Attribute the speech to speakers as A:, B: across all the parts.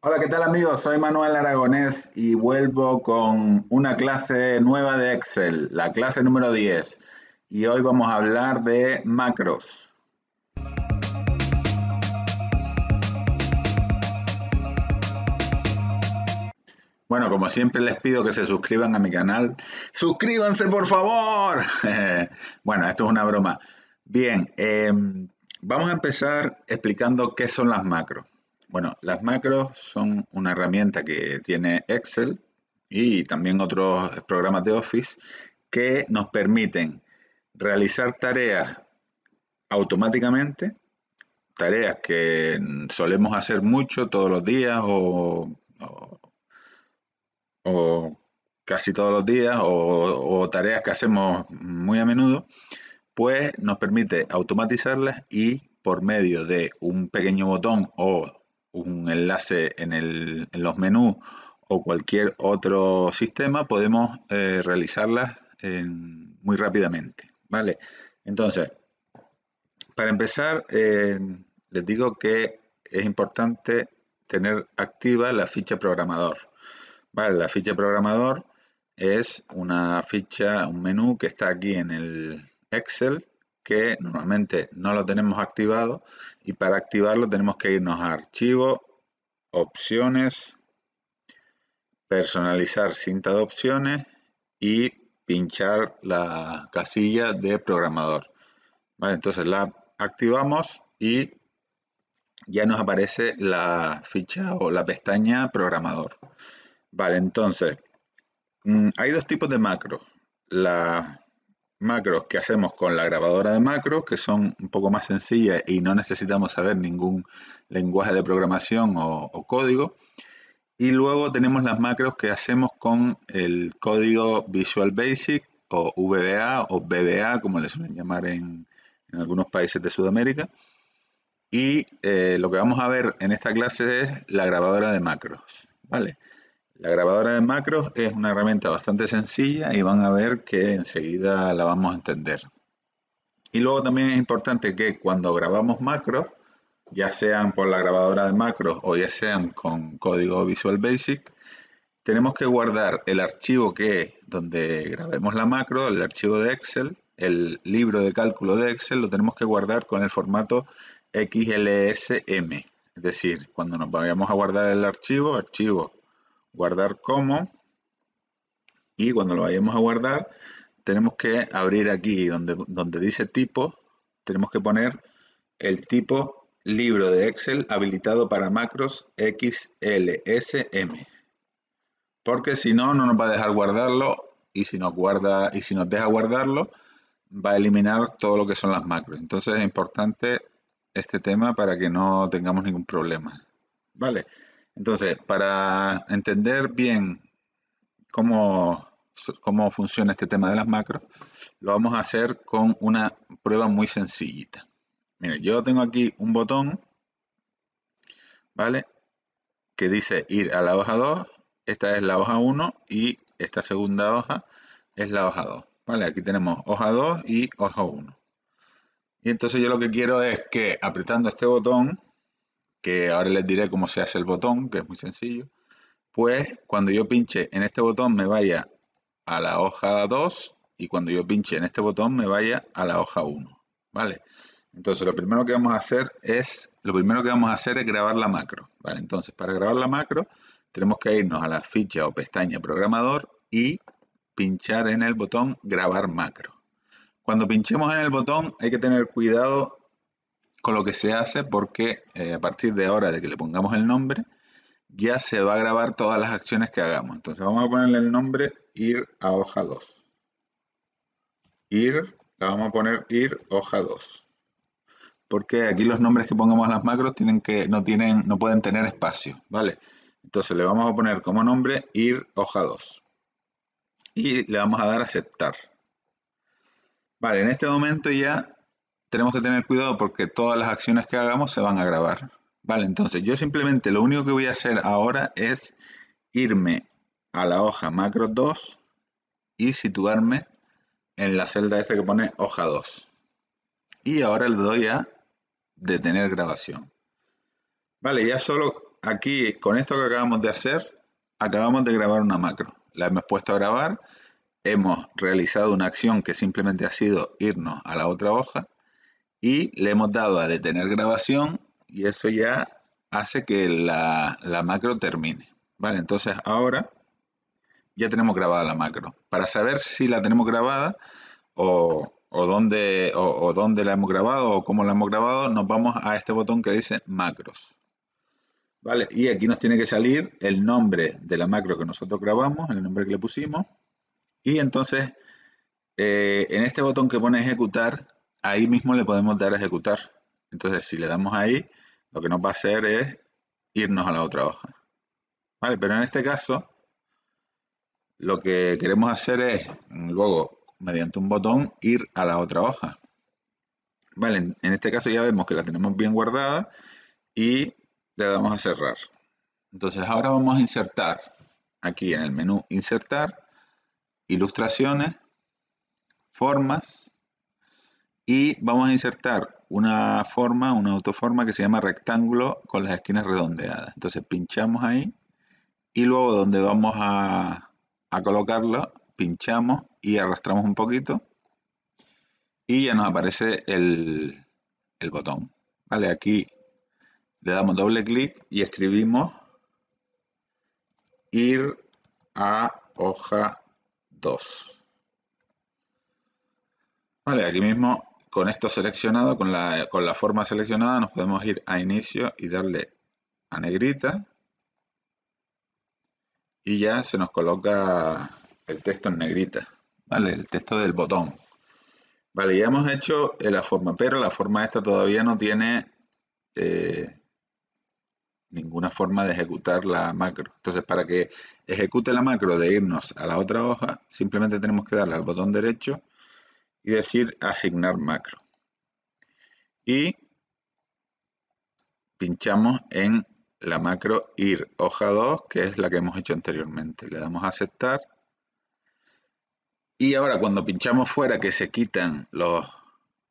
A: Hola, ¿qué tal amigos? Soy Manuel Aragonés y vuelvo con una clase nueva de Excel, la clase número 10. Y hoy vamos a hablar de macros. Bueno, como siempre les pido que se suscriban a mi canal. ¡Suscríbanse, por favor! Bueno, esto es una broma. Bien, vamos a empezar explicando qué son las macros. Bueno, las macros son una herramienta que tiene Excel y también otros programas de Office que nos permiten realizar tareas automáticamente, tareas que solemos hacer mucho todos los días o casi todos los días o tareas que hacemos muy a menudo, pues nos permite automatizarlas y por medio de un pequeño botón o un enlace en los menús o cualquier otro sistema podemos realizarlas muy rápidamente, ¿vale? Entonces, para empezar, les digo que es importante tener activa la ficha programador. Vale, la ficha programador es una ficha, un menú que está aquí en el Excel que normalmente no lo tenemos activado y para activarlo tenemos que irnos a archivo, opciones, personalizar cinta de opciones y pinchar la casilla de programador. Vale, entonces la activamos y ya nos aparece la ficha o la pestaña programador. Vale, entonces hay dos tipos de macros. Las macros que hacemos con la grabadora de macros, que son un poco más sencillas y no necesitamos saber ningún lenguaje de programación o código. Y luego tenemos las macros que hacemos con el código Visual Basic o VBA o BBA, como le suelen llamar en algunos países de Sudamérica. Y lo que vamos a ver en esta clase es la grabadora de macros, ¿vale? La grabadora de macros es una herramienta bastante sencilla y van a ver que enseguida la vamos a entender. Y luego también es importante que cuando grabamos macros, ya sean por la grabadora de macros o ya sean con código Visual Basic, tenemos que guardar el archivo que donde grabemos la macro, el archivo de Excel, el libro de cálculo de Excel, lo tenemos que guardar con el formato XLSM. Es decir, cuando nos vayamos a guardar el archivo, guardar como, y cuando lo vayamos a guardar, tenemos que abrir aquí donde dice tipo, tenemos que poner el tipo libro de Excel habilitado para macros XLSM. Porque si no, no nos va a dejar guardarlo y si nos guarda y si nos deja guardarlo, va a eliminar todo lo que son las macros. Entonces es importante este tema para que no tengamos ningún problema. Vale. Entonces, para entender bien cómo, cómo funciona este tema de las macros, lo vamos a hacer con una prueba muy sencillita. Mire, yo tengo aquí un botón, ¿vale? Que dice ir a la hoja 2. Esta es la hoja 1 y esta segunda hoja es la hoja 2. ¿Vale? Aquí tenemos hoja 2 y hoja 1. Y entonces yo lo que quiero es que apretando este botón, que ahora les diré cómo se hace el botón, que es muy sencillo, pues cuando yo pinche en este botón me vaya a la hoja 2 y cuando yo pinche en este botón me vaya a la hoja 1, ¿vale? Entonces lo primero que vamos a hacer es grabar la macro, ¿vale? Entonces para grabar la macro tenemos que irnos a la ficha o pestaña programador y pinchar en el botón grabar macro. Cuando pinchemos en el botón hay que tener cuidado con lo que se hace porque a partir de ahora de que le pongamos el nombre ya se va a grabar todas las acciones que hagamos. Entonces vamos a ponerle el nombre ir a hoja 2. Ir, la vamos a poner ir hoja 2. Porque aquí los nombres que pongamos a las macros no pueden tener espacio, ¿vale? Entonces le vamos a poner como nombre ir hoja 2. Y le vamos a dar a aceptar. Vale, en este momento ya tenemos que tener cuidado porque todas las acciones que hagamos se van a grabar. Vale, entonces yo simplemente lo único que voy a hacer ahora es irme a la hoja macro 2 y situarme en la celda esta que pone hoja 2. Y ahora le doy a detener grabación. Vale, ya solo aquí con esto que acabamos de hacer, acabamos de grabar una macro. La hemos puesto a grabar, hemos realizado una acción que simplemente ha sido irnos a la otra hoja y le hemos dado a detener grabación y eso ya hace que la macro termine. Vale, entonces ahora ya tenemos grabada la macro. Para saber si la tenemos grabada o dónde la hemos grabado o cómo la hemos grabado, nos vamos a este botón que dice macros. Vale, y aquí nos tiene que salir el nombre de la macro que nosotros grabamos, el nombre que le pusimos. Y entonces, en este botón que pone ejecutar, ahí mismo le podemos dar a ejecutar. Entonces, si le damos ahí, lo que nos va a hacer es irnos a la otra hoja. Vale, pero en este caso, lo que queremos hacer es, luego, mediante un botón, ir a la otra hoja. Vale, en este caso ya vemos que la tenemos bien guardada y le damos a cerrar. Entonces ahora vamos a insertar aquí en el menú insertar, ilustraciones, formas y vamos a insertar una forma, una autoforma que se llama rectángulo con las esquinas redondeadas. Entonces pinchamos ahí y luego donde vamos a colocarlo, pinchamos y arrastramos un poquito y ya nos aparece el botón. Vale, aquí le damos doble clic y escribimos ir a hoja 2. Vale, aquí mismo con esto seleccionado, con la forma seleccionada, nos podemos ir a inicio y darle a negrita y ya se nos coloca el texto en negrita, ¿vale? El texto del botón. Vale, ya hemos hecho la forma, pero la forma esta todavía no tiene ninguna forma de ejecutar la macro. Entonces, para que ejecute la macro de irnos a la otra hoja, simplemente tenemos que darle al botón derecho y decir asignar macro. Y pinchamos en la macro ir hoja 2, que es la que hemos hecho anteriormente. Le damos a aceptar. Y ahora cuando pinchamos fuera, que se quitan los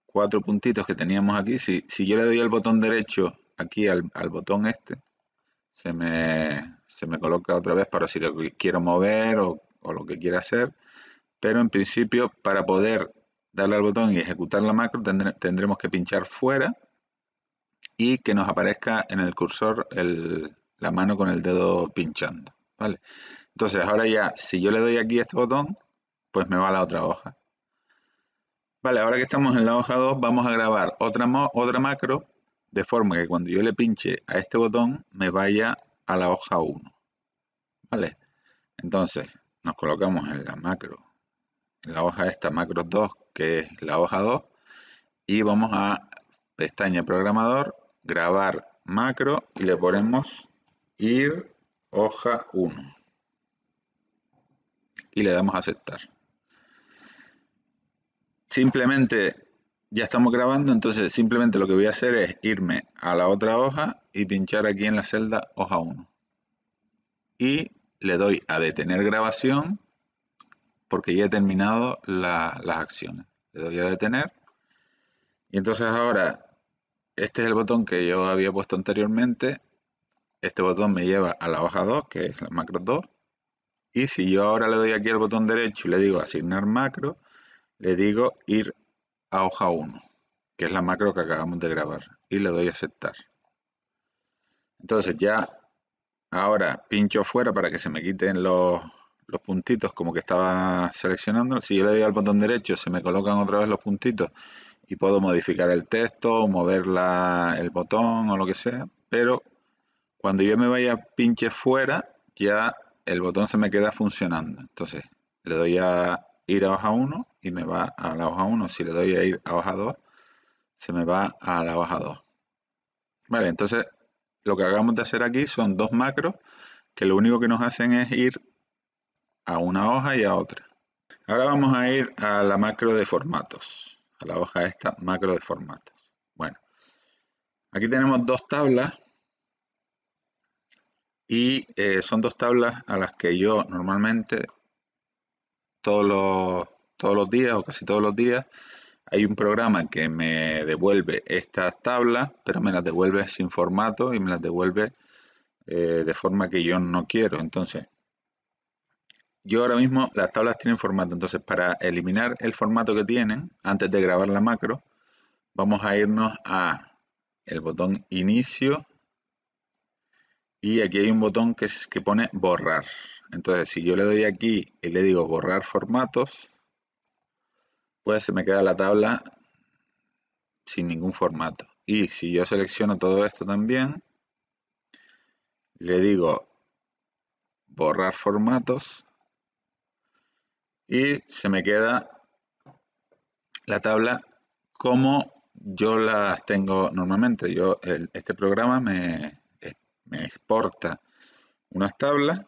A: 4 puntitos que teníamos aquí, si yo le doy al botón derecho, aquí al botón este, se me coloca otra vez para si lo quiero mover o lo que quiera hacer. Pero en principio, para poder darle al botón y ejecutar la macro, tendremos que pinchar fuera y que nos aparezca en el cursor la mano con el dedo pinchando, ¿vale? Entonces ahora ya, si yo le doy aquí a este botón, pues me va a la otra hoja. Vale, ahora que estamos en la hoja 2, vamos a grabar otra macro, de forma que cuando yo le pinche a este botón, me vaya a la hoja 1, ¿vale? Entonces, nos colocamos en la macro, en la hoja esta, macros 2, que es la hoja 2, y vamos a pestaña programador, grabar macro y le ponemos ir hoja 1 y le damos a aceptar. Simplemente ya estamos grabando, entonces simplemente lo que voy a hacer es irme a la otra hoja y pinchar aquí en la celda hoja 1 y le doy a detener grabación porque ya he terminado las acciones. Le doy a detener y entonces ahora este es el botón que yo había puesto anteriormente. Este botón me lleva a la hoja 2, que es la macro 2. Y si yo ahora le doy aquí al botón derecho y le digo asignar macro, le digo ir a hoja 1, que es la macro que acabamos de grabar. Y le doy a aceptar. Entonces ya ahora pincho fuera para que se me quiten los puntitos como que estaba seleccionando. Si yo le doy al botón derecho, se me colocan otra vez los puntitos y puedo modificar el texto, mover el botón o lo que sea. Pero cuando yo me vaya pinche fuera, ya el botón se me queda funcionando. Entonces le doy a ir a hoja 1 y me va a la hoja 1. Si le doy a ir a hoja 2, se me va a la hoja 2. Vale, entonces lo que acabamos de hacer aquí son dos macros que lo único que nos hacen es ir a una hoja y a otra. Ahora vamos a ir a la macro de formatos, a la hoja esta macro de formatos. Bueno, aquí tenemos dos tablas y son dos tablas a las que yo normalmente todos los días o casi todos los días hay un programa que me devuelve estas tablas, pero me las devuelve sin formato y me las devuelve de forma que yo no quiero. Entonces, yo ahora mismo las tablas tienen formato. Entonces, para eliminar el formato que tienen, antes de grabar la macro, vamos a irnos a el botón inicio y aquí hay un botón que pone borrar. Entonces, si yo le doy aquí y le digo borrar formatos, pues se me queda la tabla sin ningún formato. Y si yo selecciono todo esto también, le digo borrar formatos y se me queda la tabla como yo las tengo normalmente. Este programa me exporta unas tablas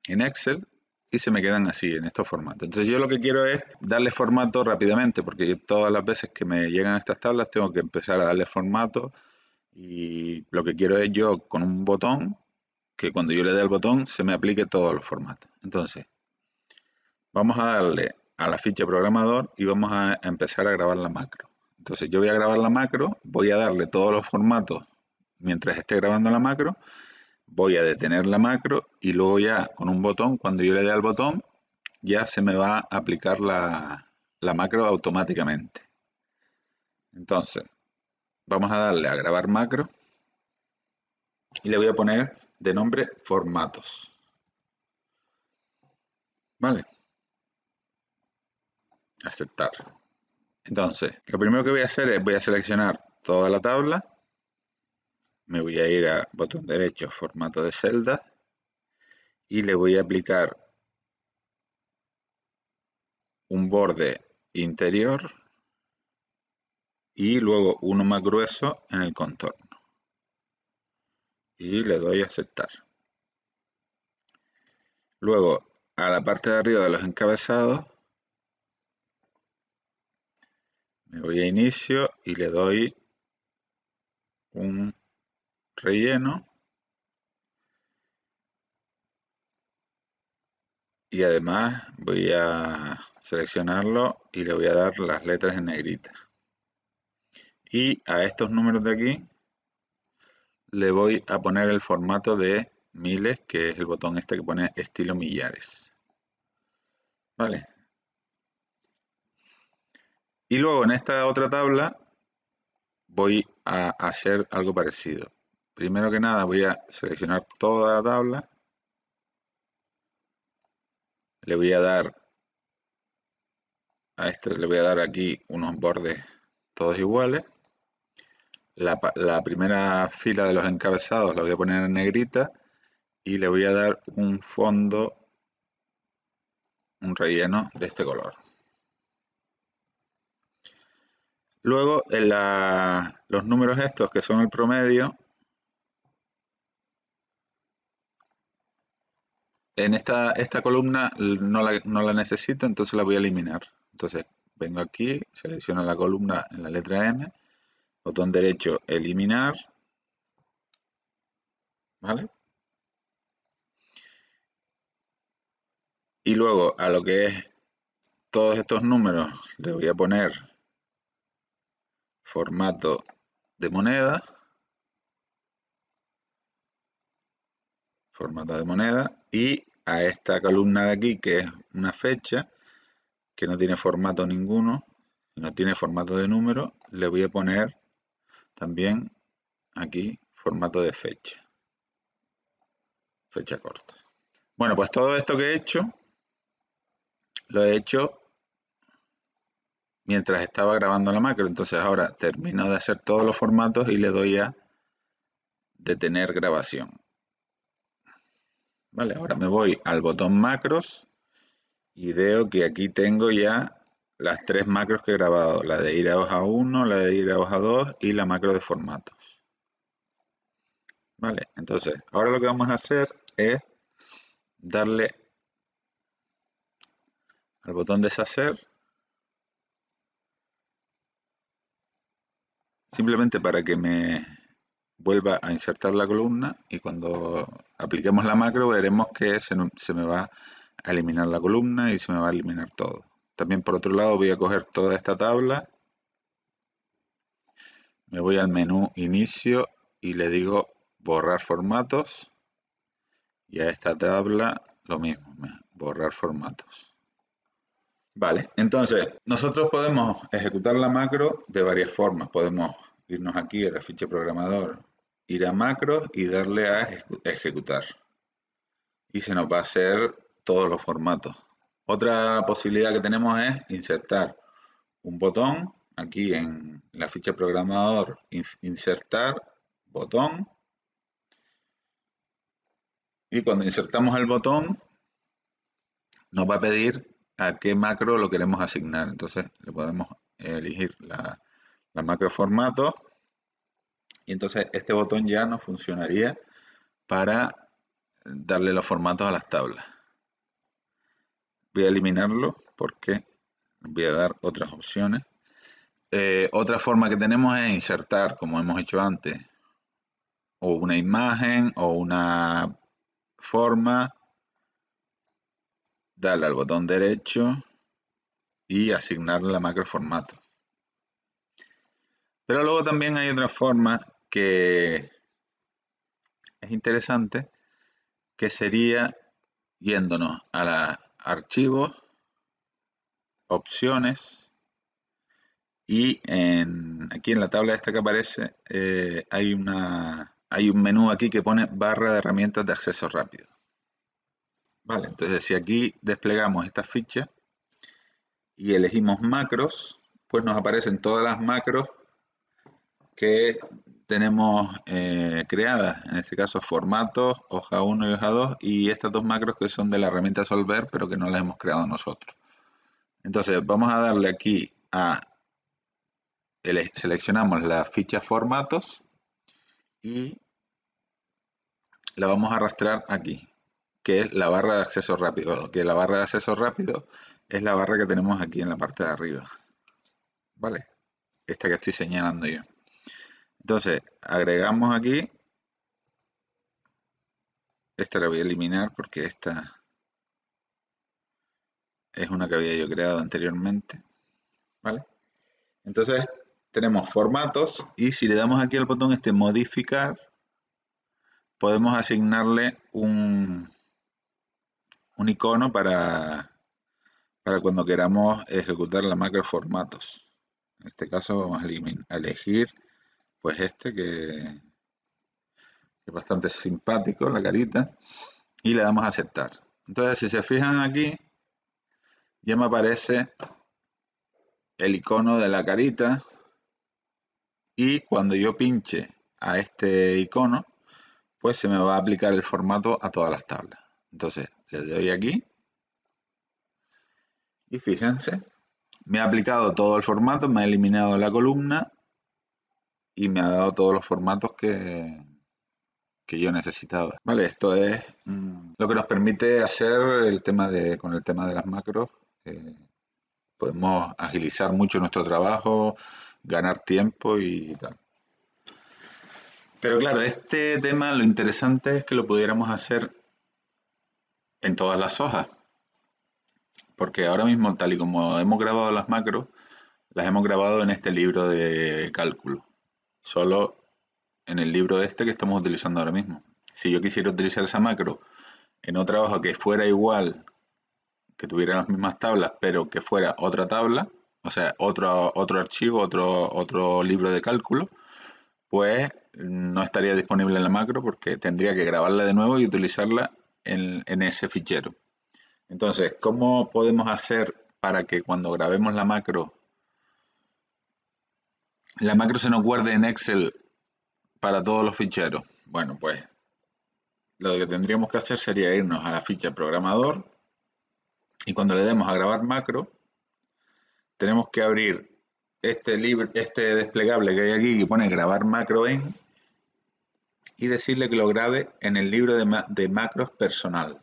A: en Excel y se me quedan así, en estos formatos. Entonces yo lo que quiero es darle formato rápidamente, porque yo todas las veces que me llegan estas tablas tengo que empezar a darle formato y lo que quiero es yo con un botón, que cuando yo le dé al botón se me aplique todos los formatos. Entonces, vamos a darle a la ficha programador y vamos a empezar a grabar la macro. Entonces yo voy a grabar la macro, voy a darle todos los formatos mientras esté grabando la macro, voy a detener la macro y luego ya con un botón, cuando yo le dé al botón, ya se me va a aplicar la macro automáticamente. Entonces, vamos a darle a grabar macro y le voy a poner de nombre formatos. ¿Vale? Aceptar. Entonces, lo primero que voy a hacer es voy a seleccionar toda la tabla, me voy a ir a botón derecho, formato de celda y le voy a aplicar un borde interior y luego uno más grueso en el contorno. Y le doy a aceptar. Luego, a la parte de arriba de los encabezados, me voy a inicio y le doy un relleno. Y además voy a seleccionarlo y le voy a dar las letras en negrita. Y a estos números de aquí le voy a poner el formato de miles, que es el botón este que pone estilo millares. ¿Vale? Y luego en esta otra tabla voy a hacer algo parecido. Primero que nada voy a seleccionar toda la tabla. Le voy a dar a este, le voy a dar aquí unos bordes todos iguales. La primera fila de los encabezados la voy a poner en negrita y le voy a dar un fondo, un relleno de este color. Luego en los números estos que son el promedio, en esta columna no la necesito, entonces la voy a eliminar. Entonces vengo aquí, selecciono la columna en la letra M, botón derecho eliminar, ¿vale? Y luego a lo que es todos estos números le voy a poner formato de moneda, y a esta columna de aquí que es una fecha que no tiene formato ninguno y no tiene formato de número, le voy a poner también aquí formato de fecha corta. Bueno, pues todo esto que he hecho lo he hecho mientras estaba grabando la macro, entonces ahora termino de hacer todos los formatos y le doy a detener grabación. Vale, ahora me voy al botón macros y veo que aquí tengo ya las tres macros que he grabado, la de ir a hoja 1, la de ir a hoja 2 y la macro de formatos. Vale, entonces ahora lo que vamos a hacer es darle al botón deshacer, simplemente para que me vuelva a insertar la columna y cuando apliquemos la macro veremos que se me va a eliminar la columna y se me va a eliminar todo. También por otro lado voy a coger toda esta tabla, me voy al menú inicio y le digo borrar formatos, y a esta tabla lo mismo, borrar formatos. Vale, entonces nosotros podemos ejecutar la macro de varias formas. Podemos irnos aquí a la ficha programador, ir a macros y darle a ejecutar. Y se nos va a hacer todos los formatos. Otra posibilidad que tenemos es insertar un botón aquí en la ficha programador, insertar botón, y cuando insertamos el botón nos va a pedir a qué macro lo queremos asignar. Entonces le podemos elegir la macro formato, y entonces este botón ya nos funcionaría para darle los formatos a las tablas. Voy a eliminarlo porque voy a dar otras opciones. Otra forma que tenemos es insertar, como hemos hecho antes, o una imagen o una forma, darle al botón derecho y asignarle la macro formato. Pero luego también hay otra forma que es interesante, que sería yéndonos a archivos, opciones, y aquí en la tabla esta que aparece hay un menú aquí que pone barra de herramientas de acceso rápido. Vale, entonces si aquí desplegamos esta ficha y elegimos macros, pues nos aparecen todas las macros que tenemos creadas, en este caso formatos, hoja 1 y hoja 2, y estas dos macros que son de la herramienta Solver, pero que no las hemos creado nosotros. Entonces vamos a darle aquí seleccionamos la ficha formatos y la vamos a arrastrar aquí, que es la barra de acceso rápido, que la barra de acceso rápido es la barra que tenemos aquí en la parte de arriba, ¿vale? Esta que estoy señalando yo. Entonces, agregamos aquí, esta la voy a eliminar porque esta es una que había yo creado anteriormente, ¿vale? Entonces, tenemos formatos, y si le damos aquí al botón modificar, podemos asignarle un icono para cuando queramos ejecutar la macro formatos. En este caso vamos a elegir pues que es bastante simpático, la carita, y le damos a aceptar. Entonces, si se fijan aquí, ya me aparece el icono de la carita, y cuando yo pinche a este icono, pues se me va a aplicar el formato a todas las tablas. Entonces, le doy aquí, y fíjense, me ha aplicado todo el formato, me ha eliminado la columna, y me ha dado todos los formatos que yo necesitaba. Vale, esto es lo que nos permite hacer con el tema de las macros. Podemos agilizar mucho nuestro trabajo, ganar tiempo y tal. Pero claro, este tema lo interesante es que lo pudiéramos hacer en todas las hojas. Porque ahora mismo, tal y como hemos grabado las macros, las hemos grabado en este libro de cálculo. Solo en el libro que estamos utilizando ahora mismo. Si yo quisiera utilizar esa macro en otra hoja que fuera igual, que tuviera las mismas tablas, pero que fuera otra tabla, o sea, otro archivo, otro libro de cálculo, pues no estaría disponible en la macro porque tendría que grabarla de nuevo y utilizarla en ese fichero. Entonces, ¿cómo podemos hacer para que cuando grabemos la macro se nos guarde en Excel para todos los ficheros? Bueno, pues lo que tendríamos que hacer sería irnos a la ficha programador, y cuando le demos a grabar macro, tenemos que abrir este desplegable que hay aquí que pone grabar macro en, y decirle que lo grabe en el libro de macros personal.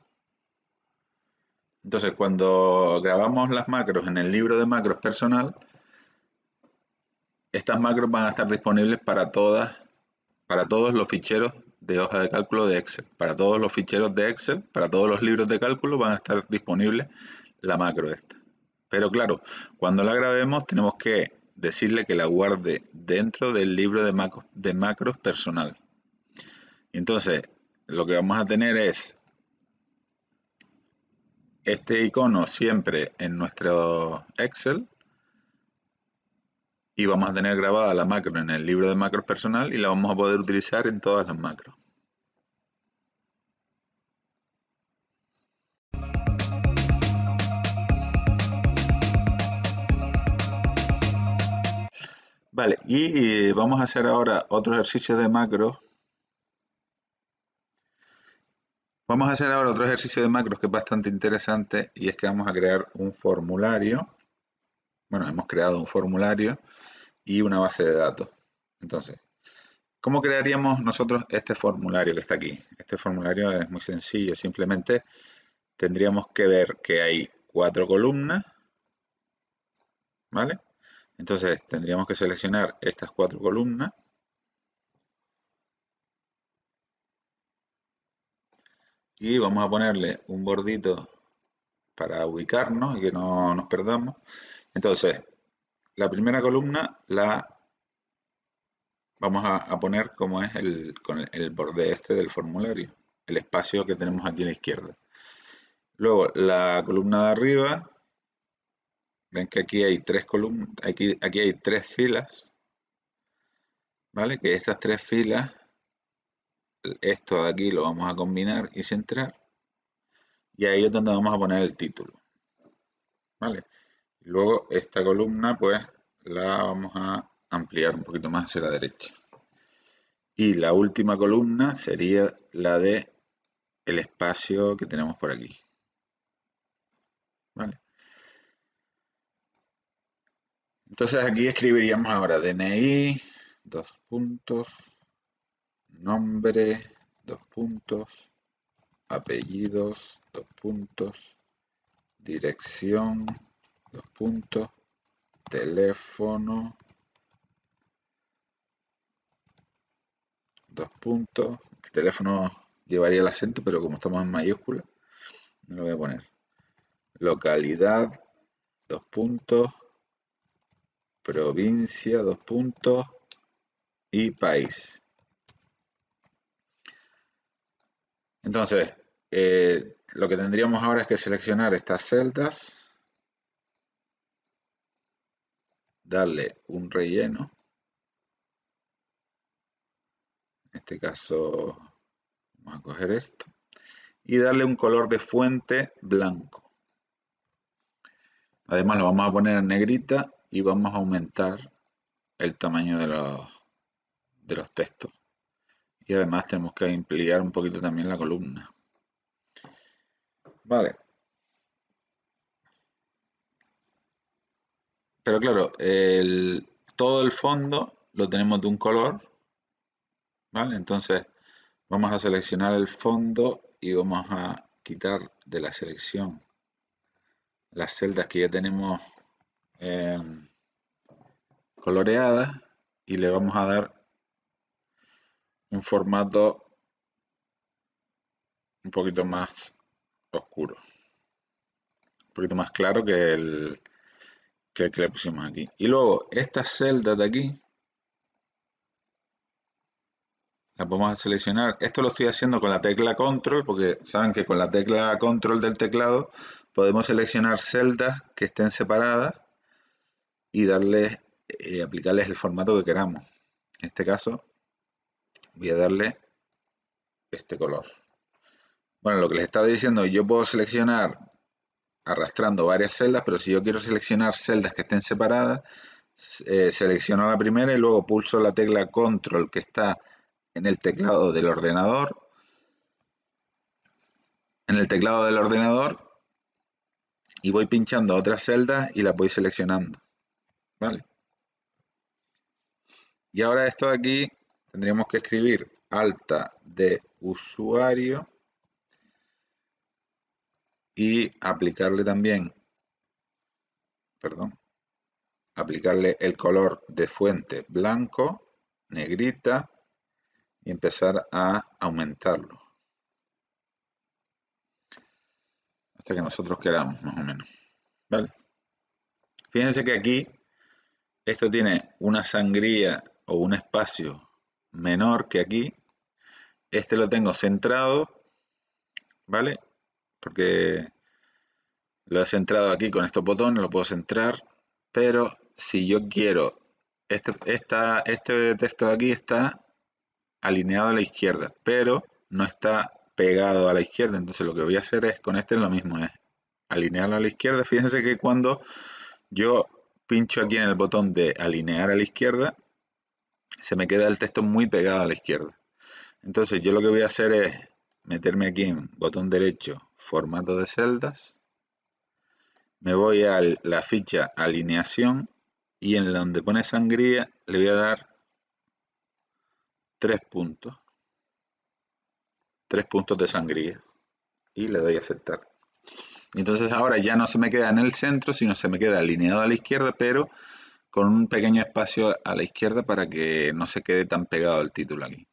A: Entonces, cuando grabamos las macros en el libro de macros personal, estas macros van a estar disponibles para todos los ficheros de hoja de cálculo de Excel. Para todos los ficheros de Excel, para todos los libros de cálculo van a estar disponibles la macro esta. Pero claro, cuando la grabemos tenemos que decirle que la guarde dentro del libro de macros personal. Entonces, lo que vamos a tener es este icono siempre en nuestro Excel y vamos a tener grabada la macro en el libro de macros personal y la vamos a poder utilizar en todas las macros. Vale, y vamos a hacer ahora otro ejercicio de macros. Vamos a hacer ahora otro ejercicio de macros que es bastante interesante y es que vamos a crear un formulario. Bueno, hemos creado un formulario y una base de datos. Entonces, ¿cómo crearíamos nosotros este formulario que está aquí? Este formulario es muy sencillo, simplemente tendríamos que ver que hay 4 columnas, ¿vale? Entonces tendríamos que seleccionar estas 4 columnas y vamos a ponerle un bordito para ubicarnos y que no nos perdamos. Entonces, la primera columna la vamos a poner como es con el borde este del formulario, el espacio que tenemos aquí a la izquierda. Luego, la columna de arriba, ven que aquí hay 3 columnas, aquí hay 3 filas, ¿vale? Que estas 3 filas, esto de aquí lo vamos a combinar y centrar, y ahí es donde vamos a poner el título, ¿vale? Luego esta columna pues la vamos a ampliar un poquito más hacia la derecha. Y la última columna sería la de el espacio que tenemos por aquí. ¿Vale? Entonces aquí escribiríamos ahora DNI, dos puntos, nombre, dos puntos, apellidos, dos puntos, dirección, dos puntos, teléfono, dos puntos. El teléfono llevaría el acento, pero como estamos en mayúscula, no lo voy a poner. Localidad, dos puntos, provincia, dos puntos, y país. Entonces, lo que tendríamos ahora es que seleccionar estas celdas, darle un relleno, en este caso vamos a coger esto, y darle un color de fuente blanco. Además lo vamos a poner en negrita y vamos a aumentar el tamaño de los textos. Y además tenemos que ampliar un poquito también la columna. Vale. Pero claro, todo el fondo lo tenemos de un color, ¿vale? Entonces vamos a seleccionar el fondo y vamos a quitar de la selección las celdas que ya tenemos eh, coloreadas y le vamos a dar un formato un poquito más oscuro, un poquito más claro que el que le pusimos aquí. Y luego estas celdas de aquí las vamos a seleccionar. Esto lo estoy haciendo con la tecla control porque saben que con la tecla control del teclado podemos seleccionar celdas que estén separadas y darles, aplicarles el formato que queramos. En este caso voy a darle este color. Bueno, lo que les estaba diciendo, yo puedo seleccionar arrastrando varias celdas, pero si yo quiero seleccionar celdas que estén separadas, selecciono la primera y luego pulso la tecla control que está en el teclado del ordenador. En el teclado del ordenador y voy pinchando otras celdas y las voy seleccionando, ¿vale? Y ahora esto de aquí tendríamos que escribir alta de usuario y aplicarle también, perdón, aplicarle el color de fuente blanco, negrita y empezar a aumentarlo hasta que nosotros queramos más o menos, ¿vale? Fíjense que aquí esto tiene una sangría o un espacio menor que aquí Este lo tengo centrado, ¿vale? Porque lo he centrado aquí con estos botones, lo puedo centrar, pero si yo quiero, este texto de aquí está alineado a la izquierda, pero no está pegado a la izquierda, entonces lo que voy a hacer es, con este es lo mismo, es alinearlo a la izquierda. Fíjense que cuando yo pincho aquí en el botón de alinear a la izquierda, se me queda el texto muy pegado a la izquierda. Entonces yo lo que voy a hacer es meterme aquí en botón derecho, formato de celdas, me voy a la ficha alineación y en donde pone sangría le voy a dar 3 puntos, 3 puntos de sangría y le doy a aceptar. Entonces ahora ya no se me queda en el centro, sino se me queda alineado a la izquierda, pero con un pequeño espacio a la izquierda para que no se quede tan pegado el título aquí.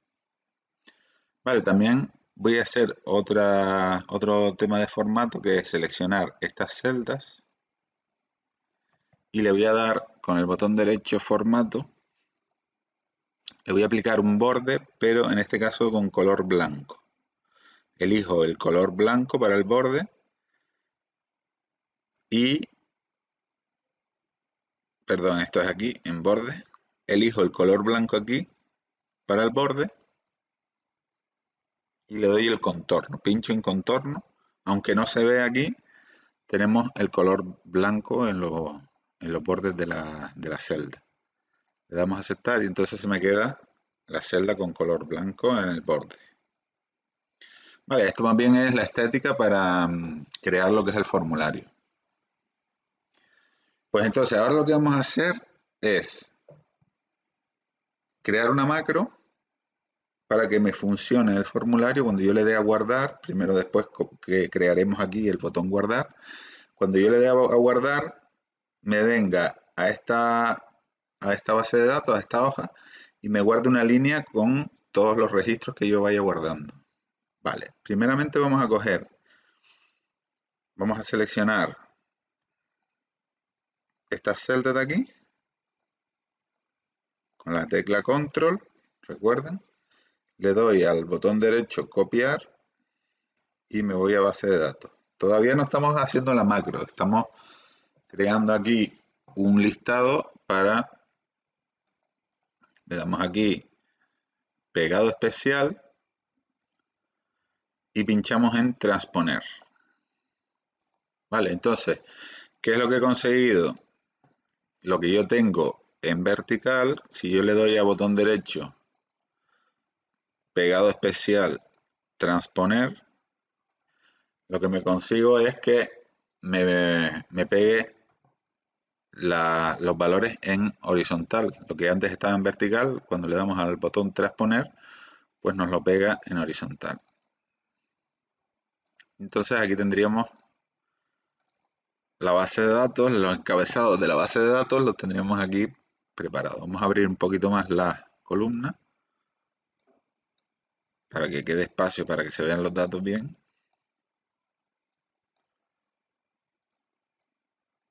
A: Vale, también voy a hacer otro tema de formato, que es seleccionar estas celdas y le voy a dar con el botón derecho formato, le voy a aplicar un borde, pero en este caso con color blanco. Elijo el color blanco para el borde y, perdón, esto es aquí en borde, elijo el color blanco aquí para el borde y le doy el contorno, pincho en contorno, aunque no se ve aquí, tenemos el color blanco en los bordes de la celda. Le damos a aceptar y entonces se me queda la celda con color blanco en el borde. Vale, esto más bien es la estética para crear lo que es el formulario. Pues entonces ahora lo que vamos a hacer es crear una macro para que me funcione el formulario cuando yo le dé a guardar. Primero después que crearemos aquí el botón guardar. Cuando yo le dé a guardar, me venga a esta base de datos, a esta hoja, y me guarde una línea con todos los registros que yo vaya guardando. Vale, primeramente vamos a seleccionar estas celdas de aquí, con la tecla control, recuerden, le doy al botón derecho copiar y me voy a base de datos. Todavía no estamos haciendo la macro, estamos creando aquí un listado le damos aquí pegado especial y pinchamos en transponer. Vale, entonces, ¿qué es lo que he conseguido? Lo que yo tengo en vertical, si yo le doy a botón derecho, pegado especial, transponer, lo que me consigo es que me pegue los valores en horizontal. Lo que antes estaba en vertical, cuando le damos al botón transponer, pues nos lo pega en horizontal. Entonces aquí tendríamos la base de datos, los encabezados de la base de datos los tendríamos aquí preparados. Vamos a abrir un poquito más la columna para que quede espacio para que se vean los datos bien.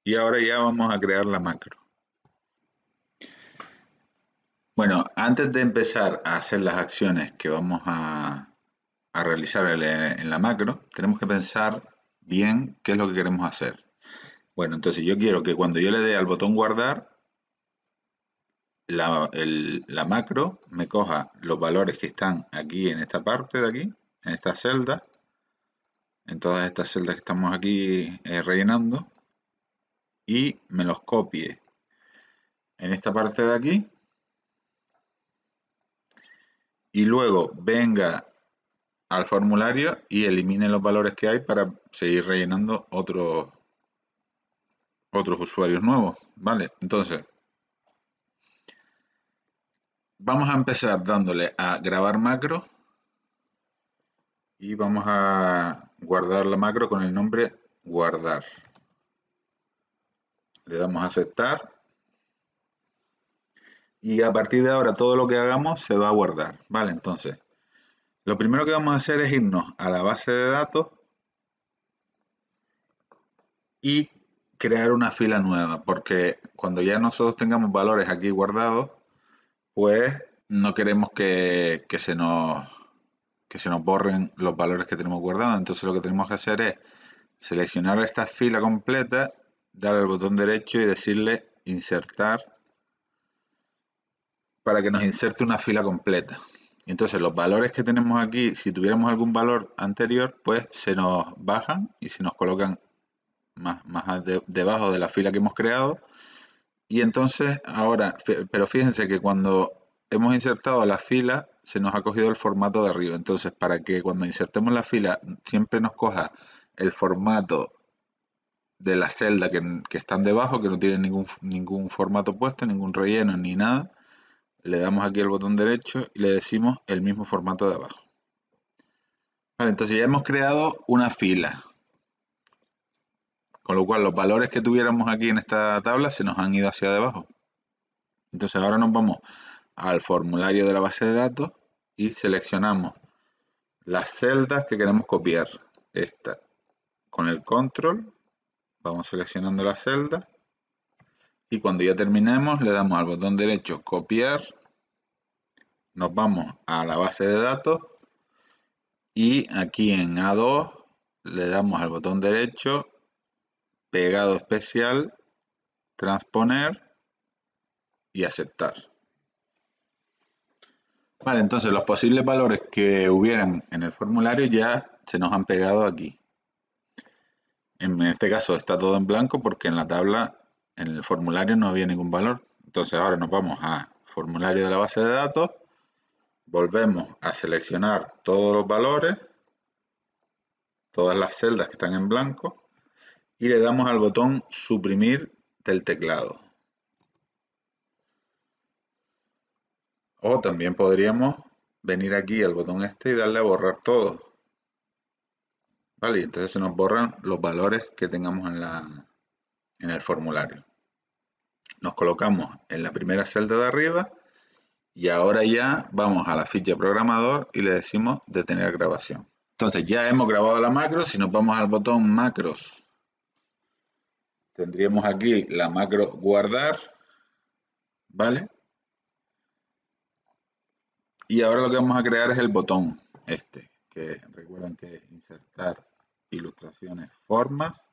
A: Y ahora ya vamos a crear la macro. Bueno, antes de empezar a hacer las acciones que vamos a realizar en la macro, tenemos que pensar bien qué es lo que queremos hacer. Bueno, entonces yo quiero que cuando yo le dé al botón guardar, la macro me coja los valores que están aquí en esta parte de aquí, en esta celda, en todas estas celdas que estamos aquí rellenando, y me los copie en esta parte de aquí, y luego venga al formulario y elimine los valores que hay para seguir rellenando otros usuarios nuevos, ¿vale? Entonces, vamos a empezar dándole a grabar macro y vamos a guardar la macro con el nombre guardar. Le damos a aceptar y a partir de ahora todo lo que hagamos se va a guardar, ¿vale? Entonces, lo primero que vamos a hacer es irnos a la base de datos y crear una fila nueva, porque cuando ya nosotros tengamos valores aquí guardados, pues no queremos que se nos que se nos borren los valores que tenemos guardados. Entonces lo que tenemos que hacer es seleccionar esta fila completa, darle al botón derecho y decirle insertar para que nos inserte una fila completa. Entonces los valores que tenemos aquí, si tuviéramos algún valor anterior, pues se nos bajan y se nos colocan más debajo de la fila que hemos creado. Y entonces ahora, pero fíjense que cuando hemos insertado la fila, se nos ha cogido el formato de arriba. Entonces, para que cuando insertemos la fila siempre nos coja el formato de la celda que están debajo, que no tienen ningún formato puesto, ningún relleno ni nada, le damos aquí el botón derecho y le decimos el mismo formato de abajo. Vale, entonces ya hemos creado una fila, con lo cual los valores que tuviéramos aquí en esta tabla se nos han ido hacia debajo. Entonces ahora nos vamos al formulario de la base de datos y seleccionamos las celdas que queremos copiar. Esta con el control, vamos seleccionando la celda y cuando ya terminemos le damos al botón derecho copiar, nos vamos a la base de datos y aquí en A2 le damos al botón derecho pegado especial, transponer y aceptar. Vale, entonces los posibles valores que hubieran en el formulario ya se nos han pegado aquí. En este caso está todo en blanco porque en la tabla, en el formulario no había ningún valor. Entonces ahora nos vamos a formulario de la base de datos, volvemos a seleccionar todos los valores, todas las celdas que están en blanco y le damos al botón suprimir del teclado. O también podríamos venir aquí al botón este y darle a borrar todo. Vale, y entonces se nos borran los valores que tengamos en el formulario. Nos colocamos en la primera celda de arriba y ahora ya vamos a la ficha programador y le decimos detener grabación. Entonces ya hemos grabado la macro, si nos vamos al botón macros, tendríamos aquí la macro guardar, ¿vale? Y ahora lo que vamos a crear es el botón este, que recuerden que es insertar ilustraciones formas,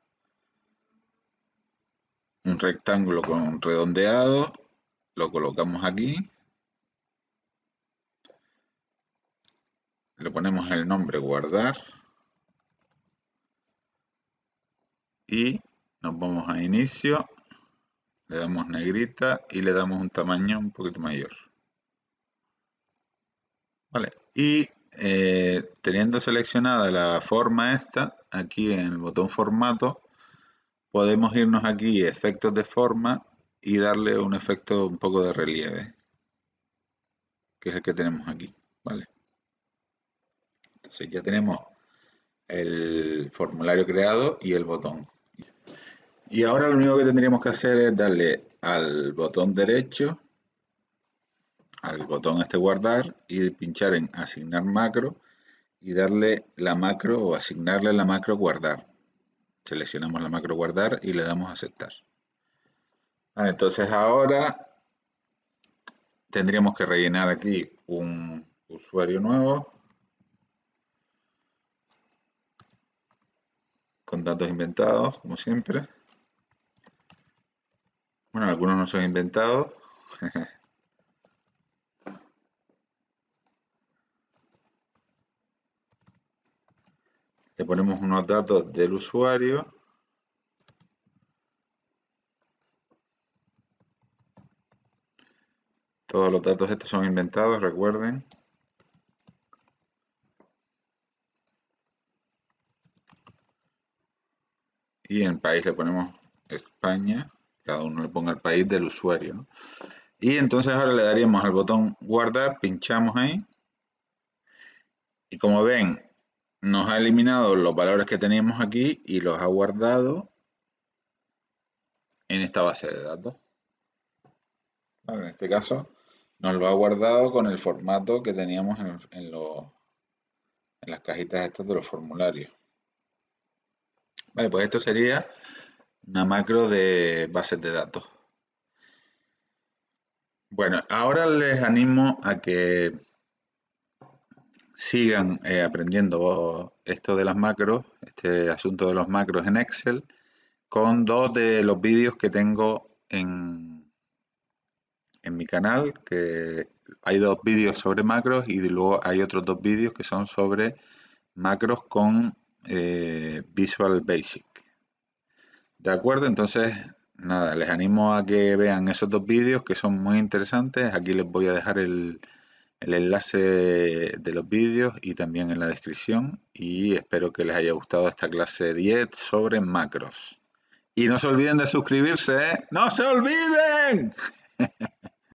A: un rectángulo con un redondeado, lo colocamos aquí, le ponemos el nombre guardar y nos vamos a inicio, le damos negrita y le damos un tamaño un poquito mayor. Vale, y teniendo seleccionada la forma esta, aquí en el botón formato, podemos irnos aquí efectos de forma y darle un efecto un poco de relieve, que es el que tenemos aquí, ¿vale? Entonces ya tenemos el formulario creado y el botón. Y ahora lo único que tendríamos que hacer es darle al botón derecho, al botón este guardar y pinchar en asignar macro y darle la macro o asignarle la macro guardar. Seleccionamos la macro guardar y le damos a aceptar. Vale, entonces ahora tendríamos que rellenar aquí un usuario nuevo con datos inventados, como siempre. Bueno, algunos no son inventados. Le ponemos unos datos del usuario. Todos los datos estos son inventados, recuerden. Y en país le ponemos España. Cada uno le ponga el país del usuario, ¿no? Y entonces ahora le daríamos al botón guardar, pinchamos ahí. Y como ven, nos ha eliminado los valores que teníamos aquí y los ha guardado en esta base de datos. Vale, en este caso nos lo ha guardado con el formato que teníamos en las cajitas estas de los formularios. Vale, pues esto sería una macro de bases de datos. Bueno, ahora les animo a que sigan aprendiendo esto de las macros, este asunto de los macros en Excel, con dos de los vídeos que tengo en mi canal, que hay dos vídeos sobre macros y luego hay otros dos vídeos que son sobre macros con Visual Basic. ¿De acuerdo? Entonces, nada, les animo a que vean esos dos vídeos que son muy interesantes. Aquí les voy a dejar el enlace de los vídeos y también en la descripción. Y espero que les haya gustado esta clase 10 sobre macros. Y no se olviden de suscribirse, ¿eh? ¡No se olviden!